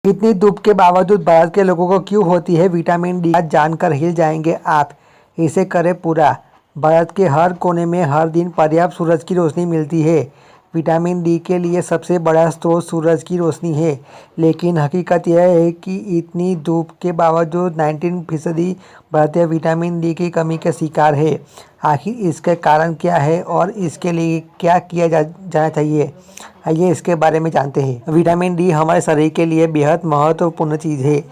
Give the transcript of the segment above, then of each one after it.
इतनी धूप के बावजूद भारत के लोगों को क्यों होती है विटामिन डी? आज जानकर हिल जाएंगे आप। इसे करें पूरा। भारत के हर कोने में हर दिन पर्याप्त सूरज की रोशनी मिलती है। विटामिन डी के लिए सबसे बड़ा स्रोत सूरज की रोशनी है, लेकिन हकीकत यह है कि इतनी धूप के बावजूद 19% भारतीय विटामिन डी की कमी के शिकार है। आखिर इसका कारण क्या है और इसके लिए क्या किया जाना चाहिए? आइए इसके बारे में जानते हैं। विटामिन डी हमारे शरीर के लिए बेहद महत्वपूर्ण चीज़ है,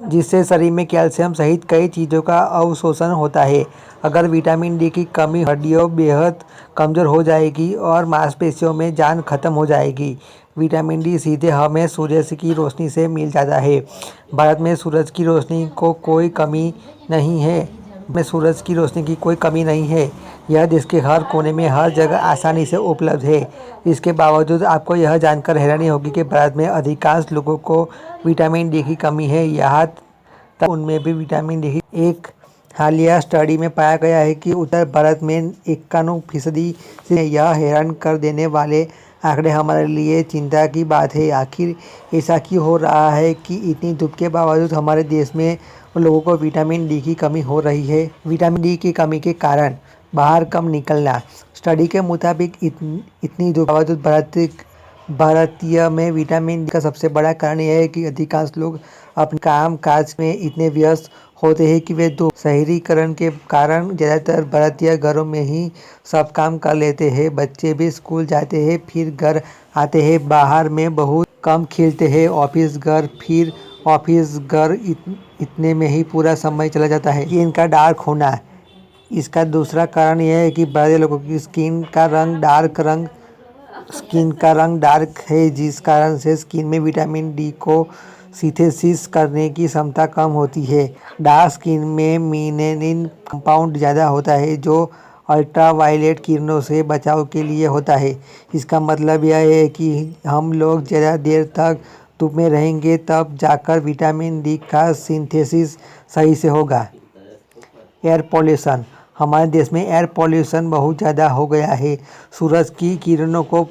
जिससे शरीर में कैल्शियम सहित कई चीज़ों का अवशोषण होता है। अगर विटामिन डी की कमी हड्डियों बेहद कमज़ोर हो जाएगी और मांसपेशियों में जान खत्म हो जाएगी। विटामिन डी सीधे हमें सूरज की रोशनी से मिल जाता है। भारत में सूरज की रोशनी को कोई कमी नहीं है। यह देश के हर कोने में हर जगह आसानी से उपलब्ध है। इसके बावजूद आपको यह जानकर हैरानी होगी कि भारत में अधिकांश लोगों को विटामिन डी की कमी है, यहाँ तक उनमें भी विटामिन डी की। एक हालिया स्टडी में पाया गया है कि उत्तर भारत में 91% से यह हैरान कर देने वाले आंकड़े हमारे लिए चिंता की बात है। आखिर ऐसा क्यों हो रहा है कि इतनी धूप के बावजूद हमारे देश में लोगों को विटामिन डी की कमी हो रही है? विटामिन डी की कमी के कारण बाहर कम निकलना। स्टडी के मुताबिक इतनी धूप के बावजूद भारतीय में विटामिन डी का सबसे बड़ा कारण यह है कि अधिकांश लोग अपने काम काज में इतने व्यस्त होते हैं कि वे शहरीकरण के कारण ज़्यादातर भारतीय घरों में ही सब काम कर लेते हैं। बच्चे भी स्कूल जाते हैं फिर घर आते हैं, बाहर में बहुत कम खेलते हैं, ऑफिस घर फिर ऑफिस घर, इतने में ही पूरा समय चला जाता है। इनका डार्क होना। इसका दूसरा कारण यह है कि भारतीय लोगों की स्किन का रंग डार्क है, जिस कारण से स्किन में विटामिन डी को सिंथेसिस करने की क्षमता कम होती है। डार्क स्किन में मेलानिन कंपाउंड ज़्यादा होता है, जो अल्ट्रावायलेट किरणों से बचाव के लिए होता है। इसका मतलब यह है कि हम लोग ज़्यादा देर तक धूप में रहेंगे तब जाकर विटामिन डी का सिंथेसिस सही से होगा। Air pollution. हमारे देश में एयर पॉल्यूशन बहुत ज़्यादा हो गया है। सूरज की किरणों को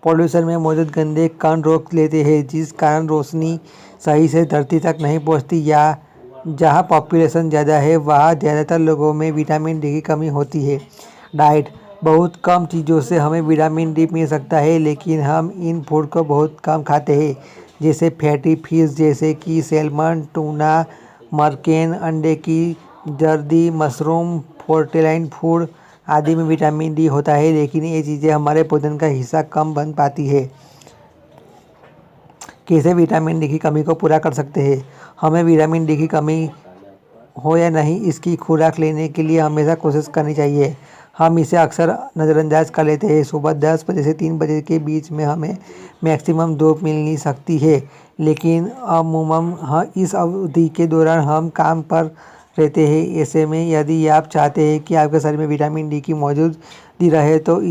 पॉल्यूशन में मौजूद गंदे कण रोक लेते हैं, जिस कारण रोशनी सही से धरती तक नहीं पहुंचती। या जहां पॉपुलेशन ज़्यादा है वहां ज़्यादातर लोगों में विटामिन डी की कमी होती है। डाइट। बहुत कम चीज़ों से हमें विटामिन डी मिल सकता है, लेकिन हम इन फूड को बहुत कम खाते हैं, जैसे फैटी फिश जैसे कि सैल्मन, टूना, मरकेन, अंडे की जर्दी, मशरूम, प्रोटीन फूड आदि में विटामिन डी होता है, लेकिन ये चीज़ें हमारे भोजन का हिस्सा कम बन पाती है। कैसे विटामिन डी की कमी को पूरा कर सकते हैं? हमें विटामिन डी की कमी हो या नहीं, इसकी खुराक लेने के लिए हमेशा कोशिश करनी चाहिए। हम इसे अक्सर नज़रअंदाज कर लेते हैं। सुबह 10 बजे से 3 बजे के बीच में हमें मैक्सिमम धूप मिल सकती है, लेकिन अमूमन इस अवधि के दौरान हम काम पर रहते हैं। ऐसे में यदि आप चाहते हैं कि आपके शरीर में विटामिन डी की मौजूदगी रहे तो